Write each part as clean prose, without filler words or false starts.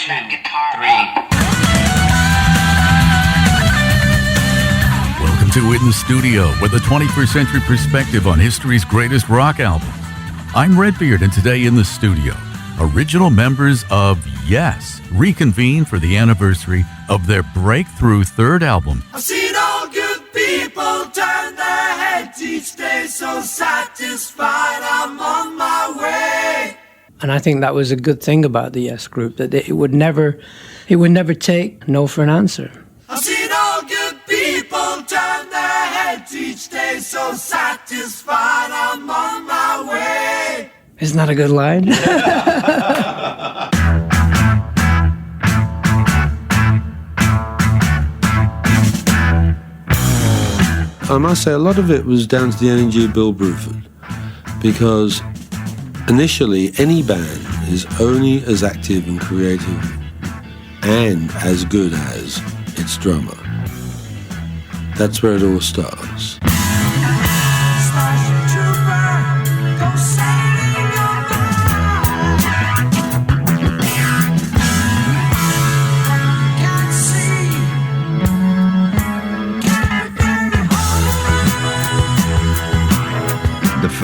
that guitar. 3. Welcome to In the Studio with a 21st century perspective on history's greatest rock albums. I'm Redbeard, and today in the studio, original members of Yes reconvene for the anniversary of their breakthrough third album. I've seen all good people turn their heads each day, so satisfied I'm on my way. And I think that was a good thing about the Yes group, that it would never take no for an answer. I've seen all good people turn their heads each day, so satisfied I'm on my way. Isn't that a good line? I must say a lot of it was down to the energy of Bill Bruford, because initially any band is only as active and creative and as good as its drummer. That's where it all starts.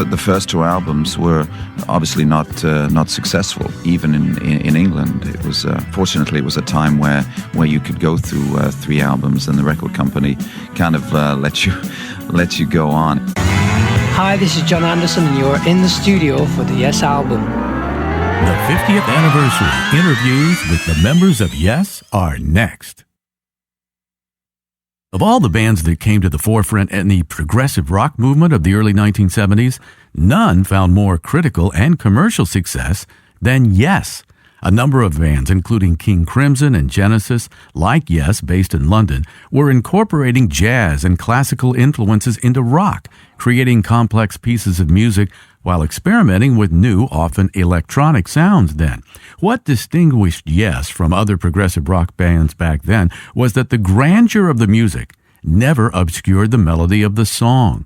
The first two albums were obviously not successful, even in England. It was fortunately it was a time where you could go through 3 albums and the record company kind of let you go on. Hi, this is John Anderson, and you're in the studio for the Yes album. The 50th anniversary interviews with the members of Yes are next. Of all the bands that came to the forefront in the progressive rock movement of the early 1970s, none found more critical and commercial success than Yes. A number of bands, including King Crimson and Genesis, like Yes, based in London, were incorporating jazz and classical influences into rock, creating complex pieces of music while experimenting with new, often electronic sounds then. What distinguished Yes from other progressive rock bands back then was that the grandeur of the music never obscured the melody of the song.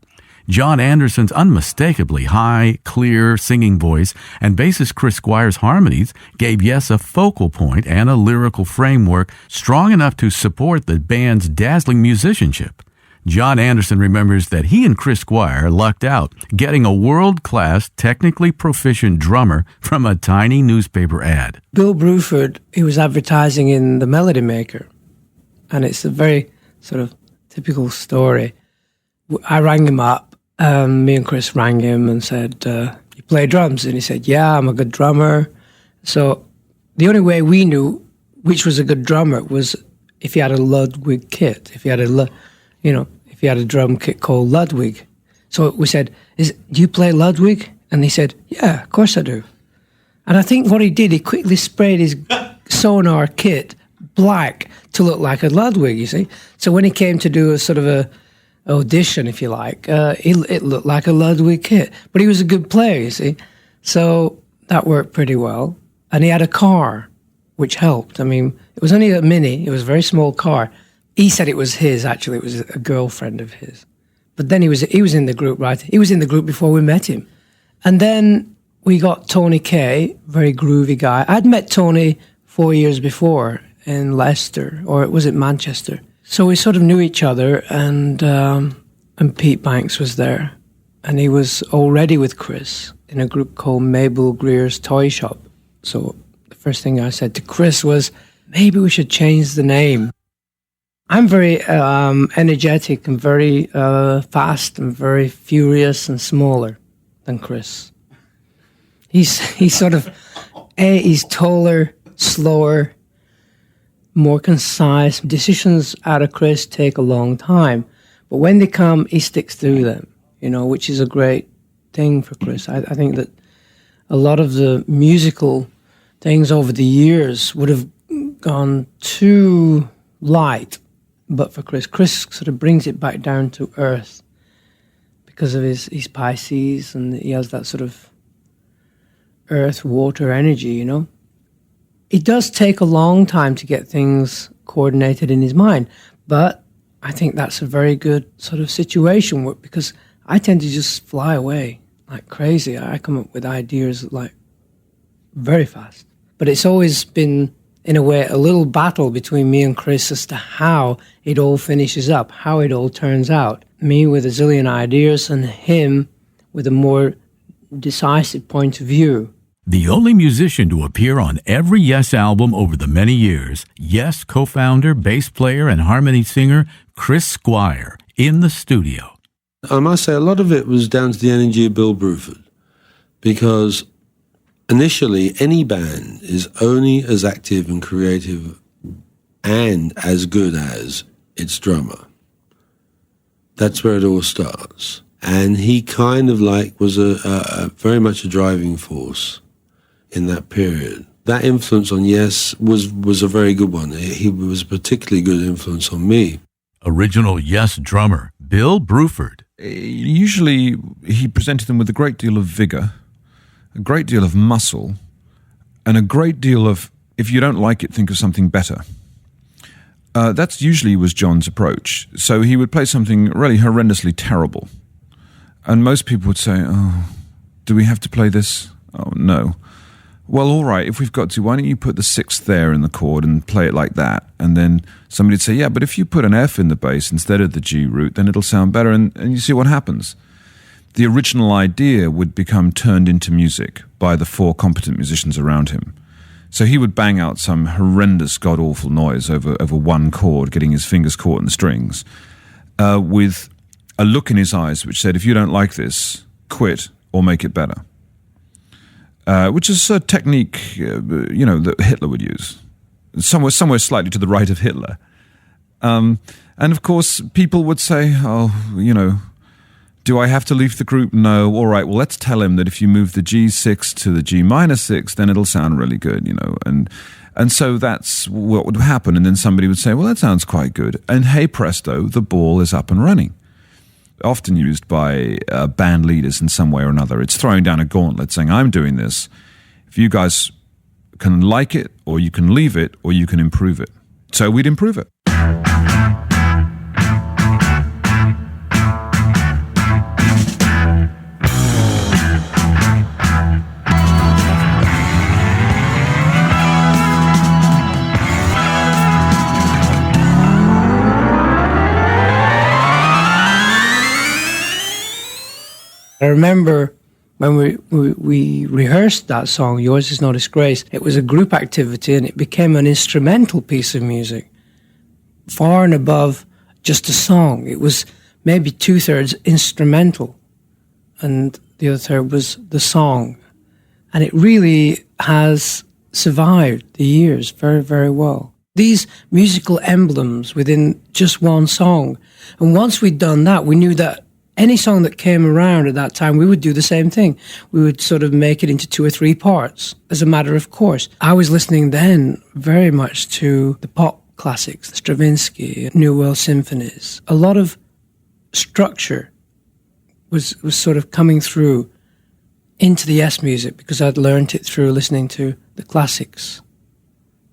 John Anderson's unmistakably high, clear singing voice and bassist Chris Squire's harmonies gave Yes a focal point and a lyrical framework strong enough to support the band's dazzling musicianship. John Anderson remembers that he and Chris Squire lucked out, getting a world-class, technically proficient drummer from a tiny newspaper ad. Bill Bruford, he was advertising in The Melody Maker, and it's a very sort of typical story. I rang him up, me and Chris rang him and said, you play drums? And he said, yeah, I'm a good drummer. So the only way we knew which was a good drummer was if he had a Ludwig kit, if he had if he had a drum kit called Ludwig. So we said, do you play Ludwig? And he said, yeah, of course I do. And I think what he did, he quickly sprayed his sonar kit black to look like a Ludwig, you see. So when he came to do a sort of a audition, if you like, it looked like a Ludwig kit. But he was a good player, you see. So that worked pretty well. And he had a car, which helped. I mean, it was only a Mini. It was a very small car. He said it was his, actually. It was a girlfriend of his. But then he was in the group, right? He was in the group before we met him. And then we got Tony Kay, very groovy guy. I'd met Tony 4 years before in Leicester, or was it Manchester? So we sort of knew each other, and Pete Banks was there. And he was already with Chris in a group called Mabel Greer's Toy Shop. So the first thing I said to Chris was, maybe we should change the name. I'm very energetic and very fast and very furious and smaller than Chris. He's sort of, he's taller, slower, more concise. Decisions out of Chris take a long time, but when they come, he sticks through them, which is a great thing for Chris. I think that a lot of the musical things over the years would have gone too light. But for Chris sort of brings it back down to earth because of his Pisces, and he has that sort of earth, water energy, It does take a long time to get things coordinated in his mind, but I think that's a very good sort of situation because I tend to just fly away like crazy. I come up with ideas like very fast. But it's always been in a way, a little battle between me and Chris as to how it all finishes up, how it all turns out. Me with a zillion ideas and him with a more decisive point of view. The only musician to appear on every Yes album over the many years, Yes co-founder, bass player, and harmony singer Chris Squire in the studio. I must say a lot of it was down to the energy of Bill Bruford, because initially any band is only as active and creative and as good as its drummer. That's where it all starts. And he kind of like was a very much a driving force in that period. That influence on Yes was a very good one. He was a particularly good influence on me. Original Yes drummer, Bill Bruford. Usually he presented them with a great deal of vigor, a great deal of muscle, and a great deal of, if you don't like it, think of something better. That's usually was John's approach. So he would play something really horrendously terrible. And most people would say, oh, do we have to play this? Oh, no. Well, all right, if we've got to, why don't you put the sixth there in the chord and play it like that? And then somebody would say, yeah, but if you put an F in the bass instead of the G root, then it'll sound better. And you see what happens. The original idea would become turned into music by the four competent musicians around him. So he would bang out some horrendous, god-awful noise over one chord, getting his fingers caught in the strings, with a look in his eyes which said, if you don't like this, quit or make it better. Which is a technique, that Hitler would use, somewhere slightly to the right of Hitler. And of course, people would say, do I have to leave the group? No. All right, well, let's tell him that if you move the G6 to the G minor 6, then it'll sound really good, And so that's what would happen. And then somebody would say, well, that sounds quite good. And hey, presto, the ball is up and running. Often used by band leaders in some way or another. It's throwing down a gauntlet saying, I'm doing this. If you guys can like it, or you can leave it, or you can improve it. So we'd improve it. I remember when we rehearsed that song, Yours Is No Disgrace, it was a group activity and it became an instrumental piece of music, far and above just a song. It was maybe 2/3 instrumental and the other third was the song. And it really has survived the years very, very well. These musical emblems within just one song. And once we'd done that, we knew that any song that came around at that time, we would do the same thing. We would sort of make it into 2 or 3 parts as a matter of course. I was listening then very much to the pop classics, Stravinsky, New World symphonies. A lot of structure was sort of coming through into the Yes music because I'd learned it through listening to the classics.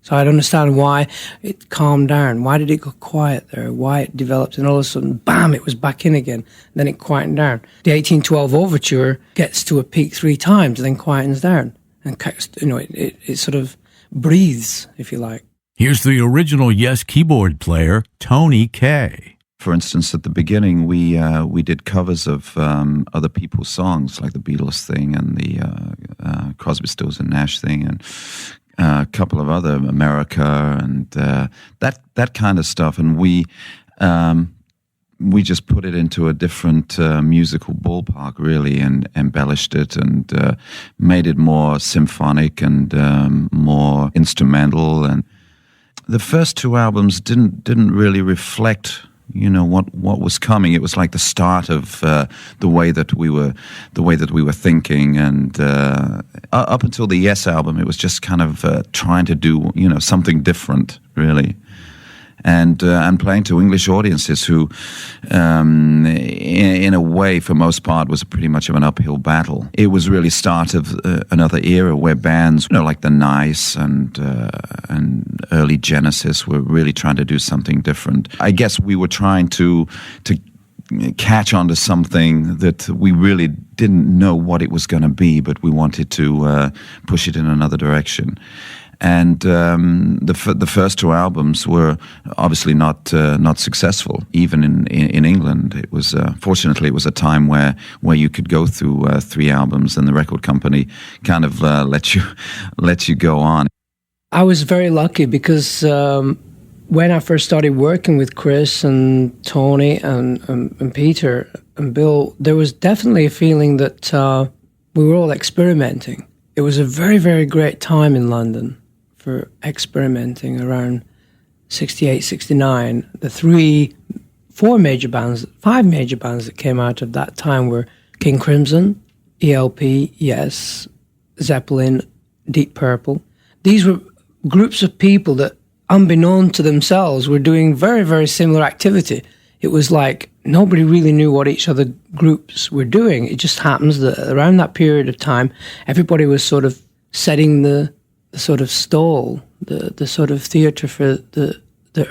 So I'd understand why it calmed down. Why did it go quiet there? Why it developed and all of a sudden, bam, it was back in again. Then it quietened down. The 1812 overture gets to a peak 3 times and then quietens down. And, it sort of breathes, if you like. Here's the original Yes keyboard player, Tony Kaye. For instance, at the beginning, we did covers of other people's songs, like the Beatles thing and the Crosby, Stills and Nash thing, and a couple of other, America, and that kind of stuff. And we just put it into a different musical ballpark, really, and embellished it and made it more symphonic and more instrumental. And the first 2 albums didn't really reflect what was coming. It was like the start of the way that we were thinking, and up until the Yes album, it was just kind of trying to do something different, really, and playing to English audiences who, in a way, for most part, was pretty much of an uphill battle. It was really start of another era where bands, like the Nice and early Genesis, were really trying to do something different. I guess we were trying to catch on to something that we really didn't know what it was going to be, but we wanted to push it in another direction. And the first two albums were obviously not successful, even in England. It was fortunately it was a time where you could go through three albums, and the record company kind of let you go on. I was very lucky because when I first started working with Chris and Tony and Peter and Bill, there was definitely a feeling that we were all experimenting. It was a very, very great time in London for experimenting around 68, 69. The five major bands that came out of that time were King Crimson, ELP, Yes, Zeppelin, Deep Purple. These were groups of people that, unbeknown to themselves, were doing very, very similar activity. It was like nobody really knew what each other groups were doing. It just happens that around that period of time, everybody was sort of setting the sort of stall, the sort of theatre for the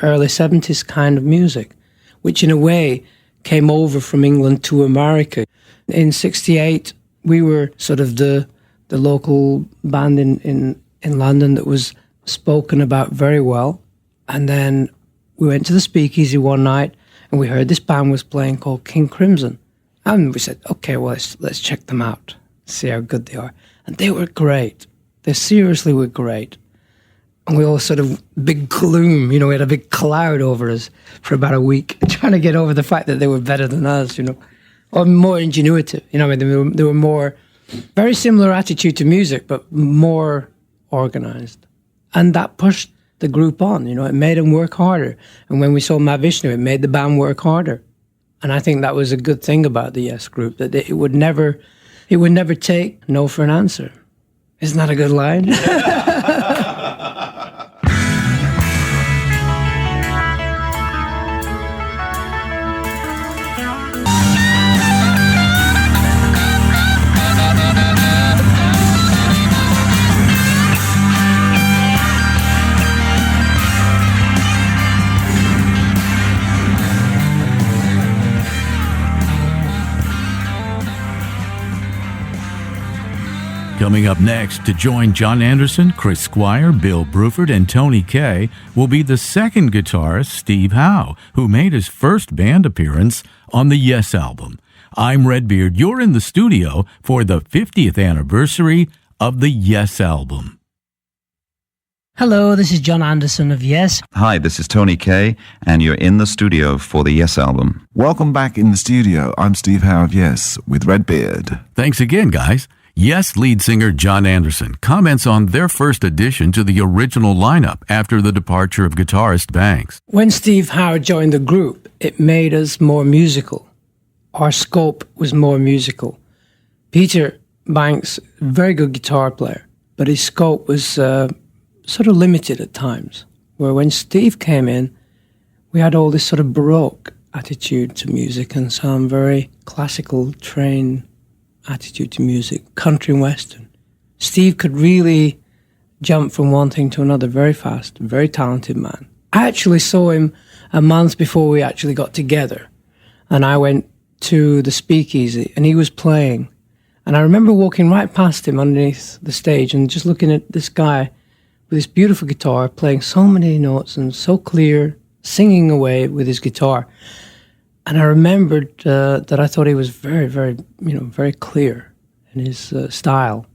early 70s kind of music, which in a way came over from England to America. In 68, we were sort of the local band in London that was spoken about very well. And then we went to the Speakeasy one night and we heard this band was playing called King Crimson. And we said, okay, well, let's check them out, see how good they are. And they were great. They seriously were great. And we all sort of, big gloom, we had a big cloud over us for about a week, trying to get over the fact that they were better than us, or more ingenuitive. They were more, very similar attitude to music, but more organized. And that pushed the group on, it made them work harder. And when we saw Mahavishnu, it made the band work harder. And I think that was a good thing about the Yes group, that it would never take no for an answer. Isn't that a good line? Coming up next to join John Anderson, Chris Squire, Bill Bruford, and Tony Kaye will be the second guitarist, Steve Howe, who made his first band appearance on the Yes album. I'm Redbeard. You're in the studio for the 50th anniversary of the Yes album. Hello, this is John Anderson of Yes. Hi, this is Tony Kaye, and you're in the studio for the Yes album. Welcome back in the studio. I'm Steve Howe of Yes with Redbeard. Thanks again, guys. Yes lead singer John Anderson comments on their first addition to the original lineup after the departure of guitarist Banks. When Steve Howe joined the group, it made us more musical. Our scope was more musical. Peter Banks, very good guitar player, but his scope was sort of limited at times. Where when Steve came in, we had all this sort of Baroque attitude to music and some very classical trained attitude to music, country and western. Steve could really jump from one thing to another very fast, very talented man. I actually saw him a month before we actually got together, and I went to the Speakeasy and he was playing, and I remember walking right past him underneath the stage and just looking at this guy with this beautiful guitar playing so many notes and so clear, singing away with his guitar. And I remembered that I thought he was very, very, very clear in his style.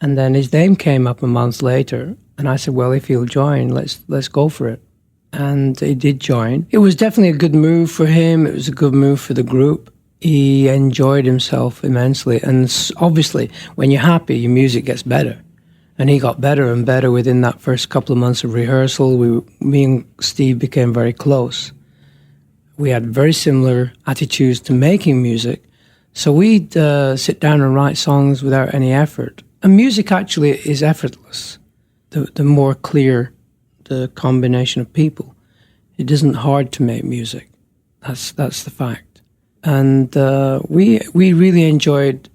And then his name came up a month later, and I said, well, if he'll join, let's go for it. And he did join. It was definitely a good move for him. It was a good move for the group. He enjoyed himself immensely. And obviously, when you're happy, your music gets better. And he got better and better within that first couple of months of rehearsal. Me and Steve became very close. We had very similar attitudes to making music. So we'd sit down and write songs without any effort. And music actually is effortless. The more clear the combination of people, it isn't hard to make music. That's the fact. And we really enjoyed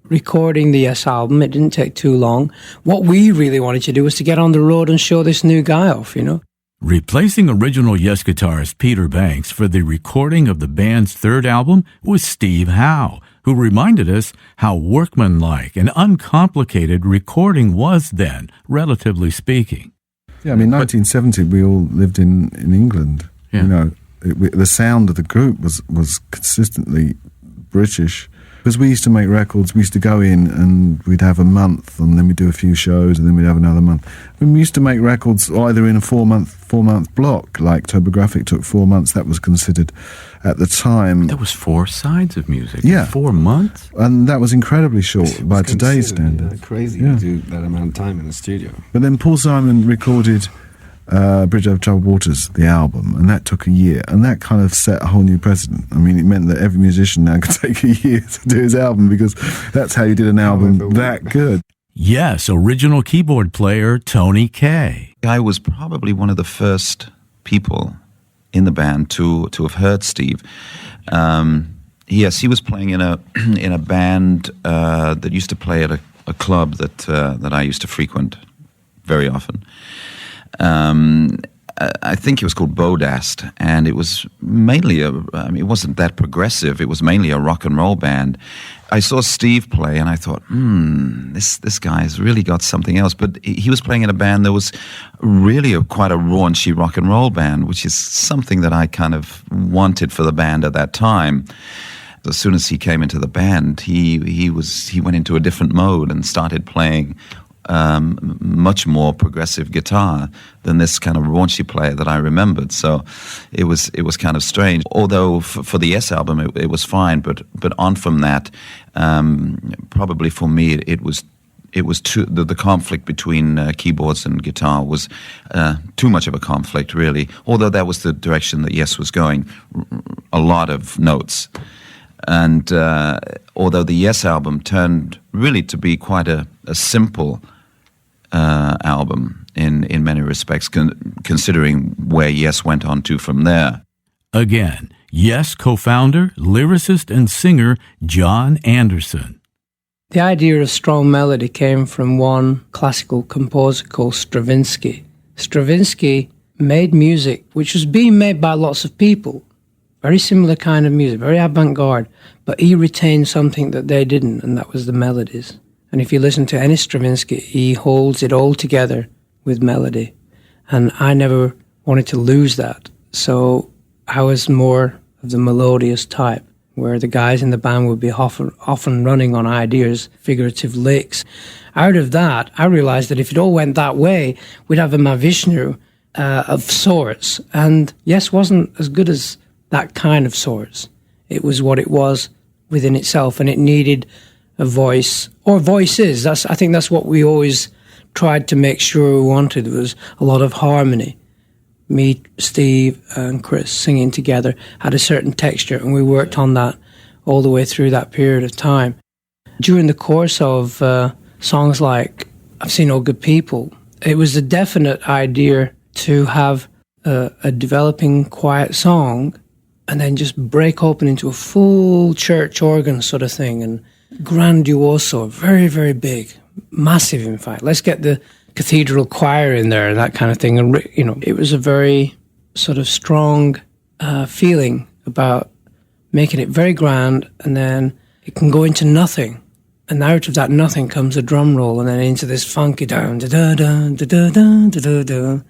recording the Yes album. It didn't take too long. What we really wanted to do was to get on the road and show this new guy off, Replacing original Yes guitarist Peter Banks for the recording of the band's third album was Steve Howe, who reminded us how workmanlike and uncomplicated recording was then, relatively speaking. Yeah, I mean, 1970, we all lived in England. Yeah. You know, the sound of the group was consistently British. Because we used to make records, we used to go in and we'd have a month, and then we'd do a few shows, and then we'd have another month. And we used to make records either in a four-month block, like Topographic took 4 months. That was considered, at the time... There was 4 sides of music. Yeah. 4 months? And that was incredibly short by today's standards. Crazy Yeah. to do that amount of time in the studio. But then Paul Simon recorded Bridge Over Troubled Waters, the album, and that took a year, and that kind of set a whole new precedent. I mean, it meant that every musician now could take a year to do his album, because that's how you did an album that good. Yes, original keyboard player Tony Kaye. I was probably one of the first people in the band to have heard Steve. Yes, he was playing in a band that used to play at a club that I used to frequent very often. I think it was called Bodast, and it was mainly it wasn't that progressive. It was mainly a rock and roll band. I saw Steve play, and I thought, this guy's really got something else. But he was playing in a band that was really quite a raunchy rock and roll band, which is something that I kind of wanted for the band at that time. As soon as he came into the band, he went into a different mode and started playing much more progressive guitar than this kind of raunchy player that I remembered. So it was kind of strange. Although for the Yes album it was fine, but on from that, probably for me it was the conflict between keyboards and guitar was too much of a conflict, really. Although that was the direction that Yes was going, a lot of notes. And although the Yes album turned really to be quite a simple album in many respects, considering where Yes went on to from there. Again, Yes co-founder, lyricist, and singer John Anderson. The idea of strong melody came from one classical composer called Stravinsky. Stravinsky made music which was being made by lots of people, very similar kind of music, very avant-garde, but he retained something that they didn't, and that was the melodies. And if you listen to any Stravinsky, he holds it all together with melody. And I never wanted to lose that. So I was more of the melodious type, where the guys in the band would be often running on ideas, figurative licks. Out of that, I realized that if it all went that way, we'd have a Mahavishnu of sorts. And Yes wasn't as good as that kind of sorts. It was what it was within itself, and it needed a voice, or voices. I think that's what we always tried to make sure we wanted, was a lot of harmony. Me, Steve, and Chris singing together had a certain texture, and we worked on that all the way through that period of time. During the course of songs like I've Seen All Good People, it was a definite idea to have a developing quiet song and then just break open into a full church organ sort of thing, and grandioso, very, very big, massive, in fact. Let's get the cathedral choir in there, that kind of thing. And, it was a very sort of strong feeling about making it very grand, and then it can go into nothing. And out of that nothing comes a drum roll, and then into this funky down, da-da-da, da-da-da, da-da-da,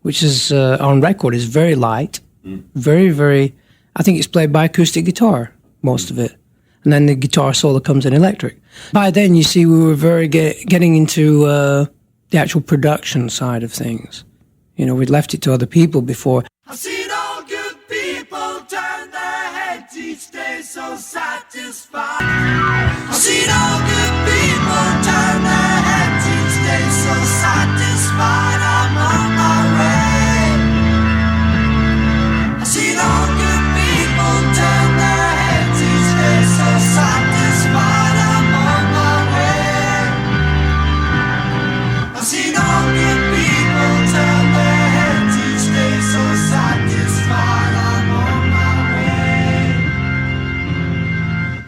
which is, on record, is very light, very, very... I think it's played by acoustic guitar, most of it. And then the guitar solo comes in electric. By then, you see, we were very getting into the actual production side of things. We'd left it to other people before. I've seen all good people turn their heads each day so satisfied. I've seen all good people turn their heads each day so satisfied. I'm on my way. I've seen all good people turn their heads each day so satisfied. I'm on my way. I've seen all good people turn their heads each day so satisfied. I'm on my way.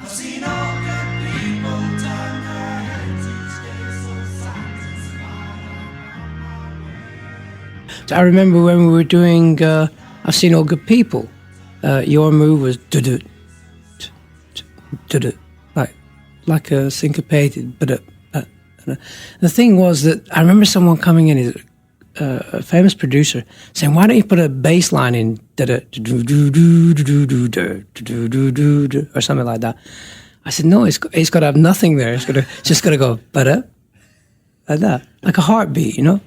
I've seen all good people turn their heads each day so satisfied. I'm on my way. I remember when we were doing I've Seen All Good People, your move was do-do, do-do, like a syncopated, but the thing was that I remember someone coming in, a famous producer saying, "Why don't you put a bass line in or something like that?" I said, "No, it's got to have nothing there. It's just got to go ba-da, like that, like a heartbeat, you know."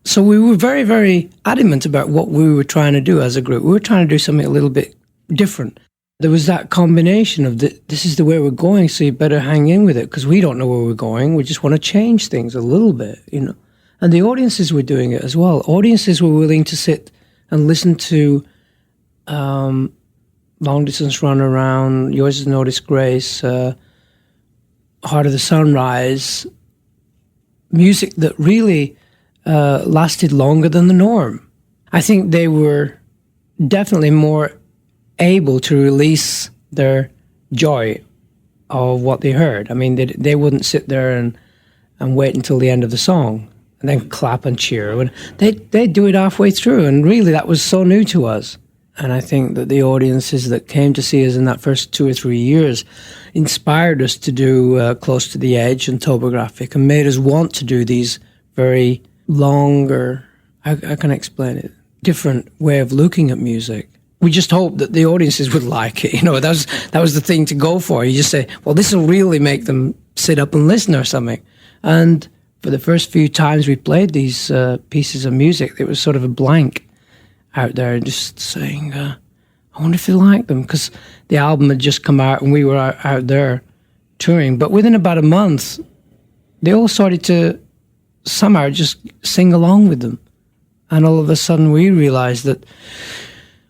So we were very, very adamant about what we were trying to do as a group. We were trying to do something a little bit different. There was that combination of this is the way we're going, so you better hang in with it because we don't know where we're going. We just want to change things a little bit, you know. And the audiences were doing it as well. Audiences were willing to sit and listen to Long Distance Run Around, Yours Is No Disgrace, Heart of the Sunrise, music that really lasted longer than the norm. I think they were definitely more able to release their joy of what they heard. I mean, they wouldn't sit there and wait until the end of the song and then clap and cheer. And they'd do it halfway through, and really that was so new to us. And I think that the audiences that came to see us in that first 2 or 3 years inspired us to do Close to the Edge and Topographic and made us want to do these very longer, how can I explain it, different way of looking at music. We just hoped that the audiences would like it. You know, that was the thing to go for. You just say, well, this will really make them sit up and listen or something. And for the first few times we played these pieces of music, it was sort of a blank out there, just saying, I wonder if they like them, because the album had just come out and we were out there touring. But within about a month, they all started to somehow just sing along with them. And all of a sudden we realized that,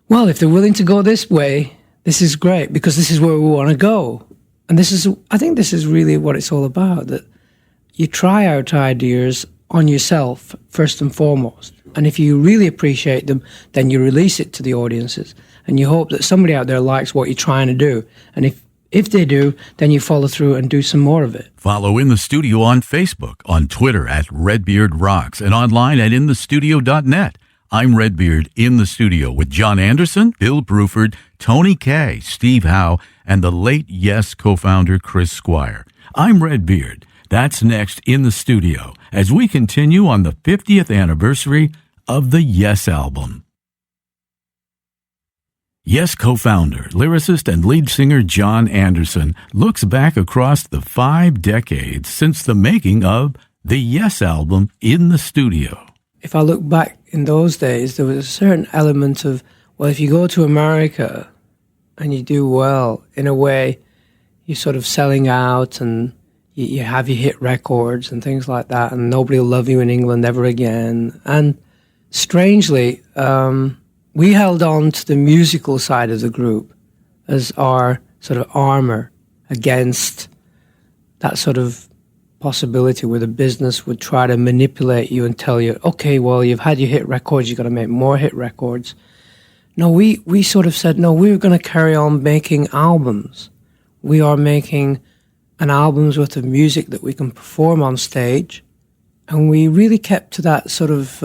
well, if they're willing to go this way, this is great, because this is where we want to go. And I think this is really what it's all about, that you try out ideas on yourself first and foremost. And if you really appreciate them, then you release it to the audiences. And you hope that somebody out there likes what you're trying to do. And if they do, then you follow through and do some more of it. Follow In the Studio on Facebook, on Twitter at Redbeard Rocks, and online at inthestudio.net. I'm Redbeard in the studio with John Anderson, Bill Bruford, Tony Kaye, Steve Howe, and the late Yes co-founder Chris Squire. I'm Redbeard. That's next in the studio as we continue on the 50th anniversary of the Yes album. Yes co-founder, lyricist, and lead singer John Anderson looks back across the 5 decades since the making of the Yes album in the studio. If I look back in those days, there was a certain element of, well, if you go to America and you do well, in a way, you're sort of selling out and you have your hit records and things like that, and nobody will love you in England ever again. And strangely, we held on to the musical side of the group as our sort of armor against that sort of possibility where the business would try to manipulate you and tell you, okay, well, you've had your hit records, you've got to make more hit records. No, we sort of said, no, we're going to carry on making albums. We are making an album's worth of music that we can perform on stage. And we really kept to that sort of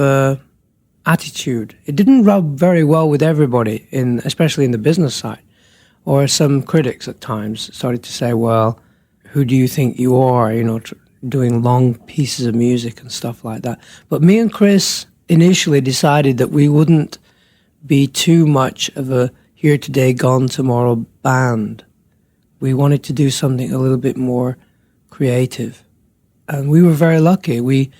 attitude. It didn't rub very well with everybody, especially in the business side. Or some critics at times started to say, well, who do you think you are, you know, doing long pieces of music and stuff like that. But me and Chris initially decided that we wouldn't be too much of a here today, gone tomorrow band. We wanted to do something a little bit more creative. And we were very lucky. We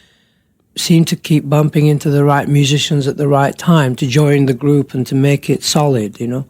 seemed to keep bumping into the right musicians at the right time to join the group and to make it solid, you know.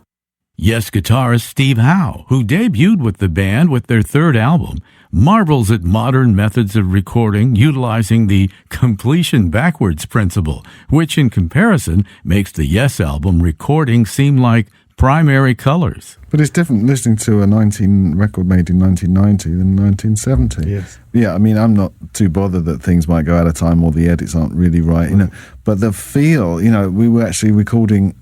Yes guitarist Steve Howe, who debuted with the band with their 3rd album, marvels at modern methods of recording utilizing the completion backwards principle, which in comparison makes the Yes album recording seem like primary colors. But it's different listening to a record made in 1990 than 1970. Yes. Yeah, I mean, I'm not too bothered that things might go out of time or the edits aren't really right, you know. But the feel, you know, we were actually recording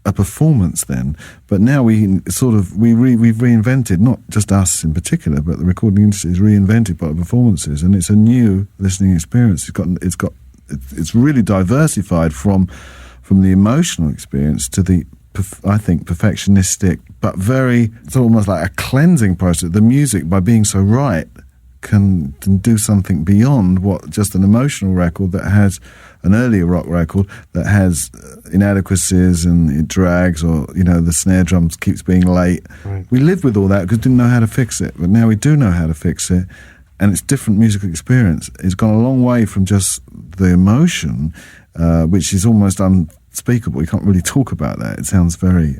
a performance then, but now we've reinvented, not just us in particular, but the recording industry is reinvented by performances, and it's a new listening experience. It's really diversified from the emotional experience to the, I think, perfectionistic, but it's almost like a cleansing process. The music, by being so right, can do something beyond what just an emotional record that has an earlier rock record that has inadequacies and it drags, or the snare drums keeps being late. Right. We lived with all that because we didn't know how to fix it, but now we do know how to fix it, and it's different musical experience. It's gone a long way from just the emotion, which is almost unspeakable. You can't really talk about that. It sounds very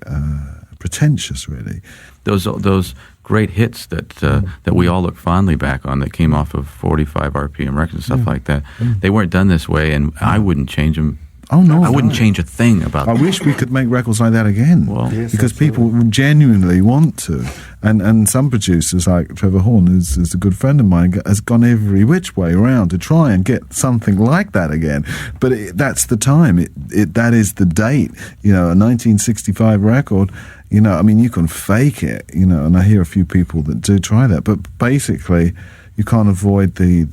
pretentious, really. Those great hits that we all look fondly back on that came off of 45 RPM records and stuff like that, they weren't done this way, and I wouldn't change them. Oh, no. I wouldn't change a thing about I them. wish we could make records like that again. Well, Yes, because absolutely. people genuinely want to. And some producers, like Trevor Horn, who's a good friend of mine, has gone every which way around to try and get something like that again. But that's the time. That is the date. A 1965 record, you can fake it, and I hear a few people that do try that. But basically, you can't avoid the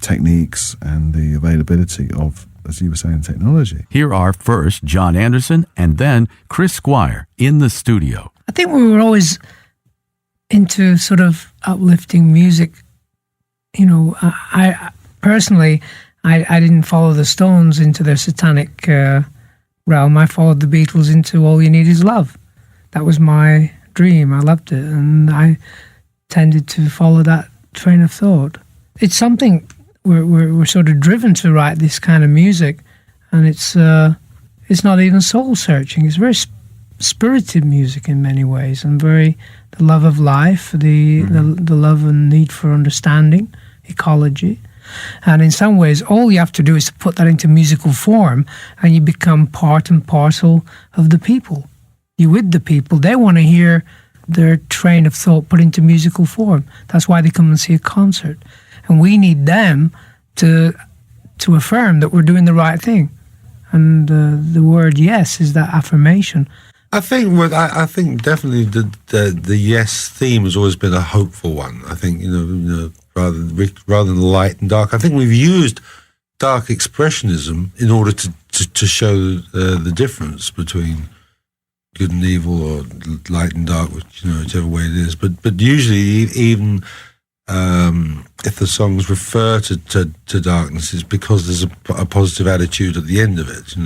techniques and the availability of, as you were saying, technology. Here are first John Anderson and then Chris Squire in the studio. I think we were always into sort of uplifting music. I personally, I didn't follow the Stones into their satanic realm. I followed the Beatles into All You Need Is Love. That was my dream. I loved it, and I tended to follow that train of thought. It's something we're sort of driven to write this kind of music, and it's not even soul searching. It's very spirited music in many ways, and the love of life, the love and need for understanding, ecology. And in some ways, all you have to do is to put that into musical form, and you become part and parcel of the people. You're with the people. They want to hear their train of thought put into musical form. That's why they come and see a concert. And we need them to affirm that we're doing the right thing. And the word yes is that affirmation. I think definitely the yes theme has always been a hopeful one. I think rather than light and dark. I think we've used dark expressionism in order to show the difference between good and evil, or light and dark, whichever way it is. But usually, even if the songs refer to darkness, it's because there's a positive attitude at the end of it.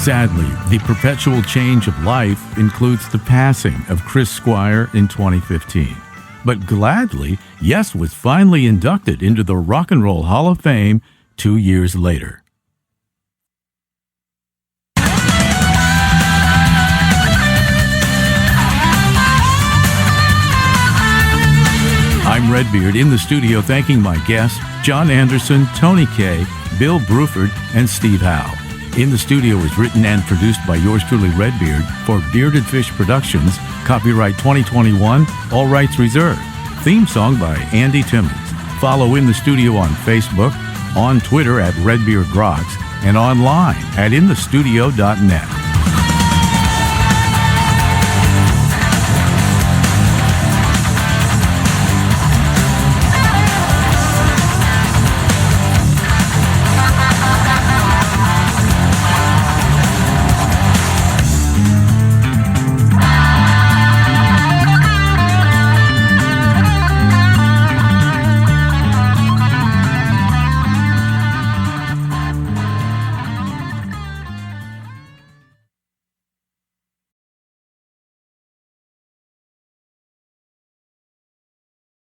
Sadly, the perpetual change of life includes the passing of Chris Squire in 2015. But gladly, Yes was finally inducted into the Rock and Roll Hall of Fame 2 years later. I'm Redbeard in the studio thanking my guests, John Anderson, Tony Kaye, Bill Bruford, and Steve Howe. In the Studio is written and produced by yours truly, Redbeard, for Bearded Fish Productions, copyright 2021, all rights reserved. Theme song by Andy Timmons. Follow In the Studio on Facebook, on Twitter at Redbeard Rocks, and online at inthestudio.net.